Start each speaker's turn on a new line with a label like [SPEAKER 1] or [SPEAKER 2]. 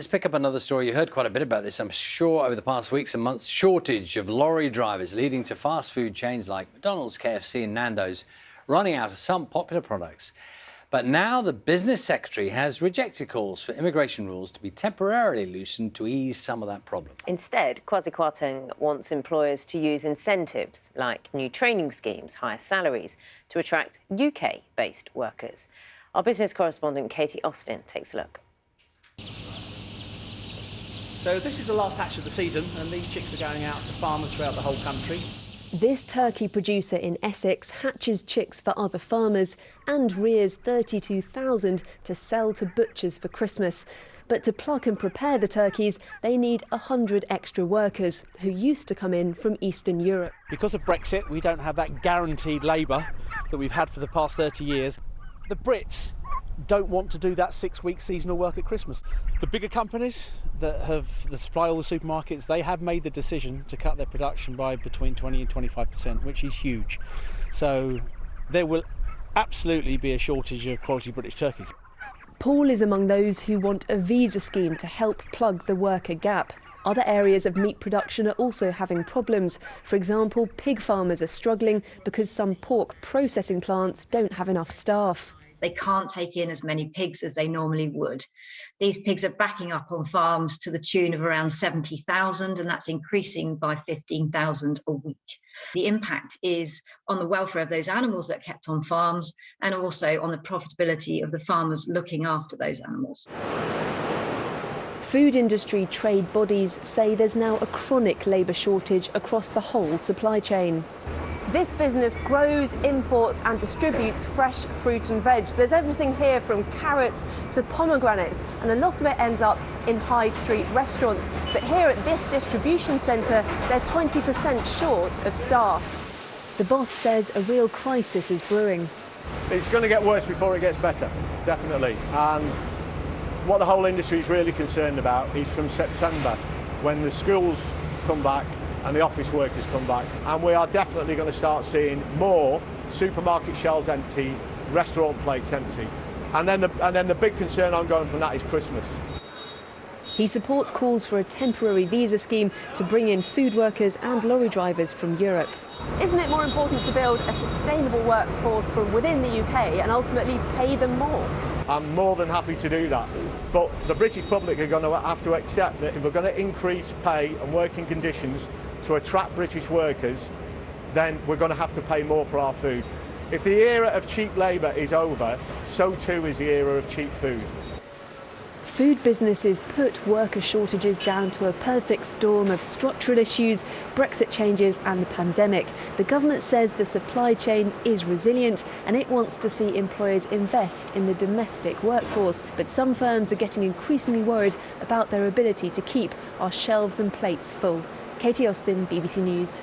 [SPEAKER 1] Let's pick up another story. You heard quite a bit about this, I'm sure, over the past weeks and months. Shortage of lorry drivers leading to fast food chains like McDonald's, KFC and Nando's running out of some popular products. But now the business secretary has rejected calls for immigration rules to be temporarily loosened to ease some of that problem.
[SPEAKER 2] Instead, Kwasi Kwarteng wants employers to use incentives like new training schemes, higher salaries, to attract UK-based workers. Our business correspondent Katie Austin takes a look.
[SPEAKER 3] So this is the last hatch of the season, and these chicks are going out to farmers throughout the whole country.
[SPEAKER 4] This turkey producer in Essex hatches chicks for other farmers and rears 32,000 to sell to butchers for Christmas. But to pluck and prepare the turkeys, they need 100 extra workers who used to come in from Eastern Europe.
[SPEAKER 3] Because of Brexit, we don't have that guaranteed labour that we've had for the past 30 years. The Brits don't want to do that 6-week seasonal work at Christmas. The bigger companies that supply all the supermarkets, they have made the decision to cut their production by between 20 and 25%, which is huge. So there will absolutely be a shortage of quality British turkeys.
[SPEAKER 4] Paul is among those who want a visa scheme to help plug the worker gap. Other areas of meat production are also having problems. For example, pig farmers are struggling because some pork processing plants don't have enough staff.
[SPEAKER 5] They can't take in as many pigs as they normally would. These pigs are backing up on farms to the tune of around 70,000, and that's increasing by 15,000 a week. The impact is on the welfare of those animals that are kept on farms and also on the profitability of the farmers looking after those animals.
[SPEAKER 4] Food industry trade bodies say there's now a chronic labour shortage across the whole supply chain. This business grows, imports and distributes fresh fruit and veg. There's everything here from carrots to pomegranates, and a lot of it ends up in high street restaurants. But here at this distribution centre, they're 20% short of staff. The boss says a real crisis is brewing.
[SPEAKER 6] It's going to get worse before it gets better, definitely. And what the whole industry is really concerned about is from September, when the schools come back and the office workers come back, and we are definitely going to start seeing more supermarket shelves empty, restaurant plates empty, and then the big concern ongoing from that is Christmas.
[SPEAKER 4] He supports calls for a temporary visa scheme to bring in food workers and lorry drivers from Europe. Isn't it more important to build a sustainable workforce from within the UK and ultimately pay them more?
[SPEAKER 6] I'm more than happy to do that, but the British public are going to have to accept that if we're going to increase pay and working conditions to attract British workers, then we're going to have to pay more for our food. If the era of cheap labour is over, so too is the era of cheap food.
[SPEAKER 4] Food businesses put worker shortages down to a perfect storm of structural issues, Brexit changes and the pandemic. The government says the supply chain is resilient and it wants to see employers invest in the domestic workforce. But some firms are getting increasingly worried about their ability to keep our shelves and plates full. Katie Austin, BBC News.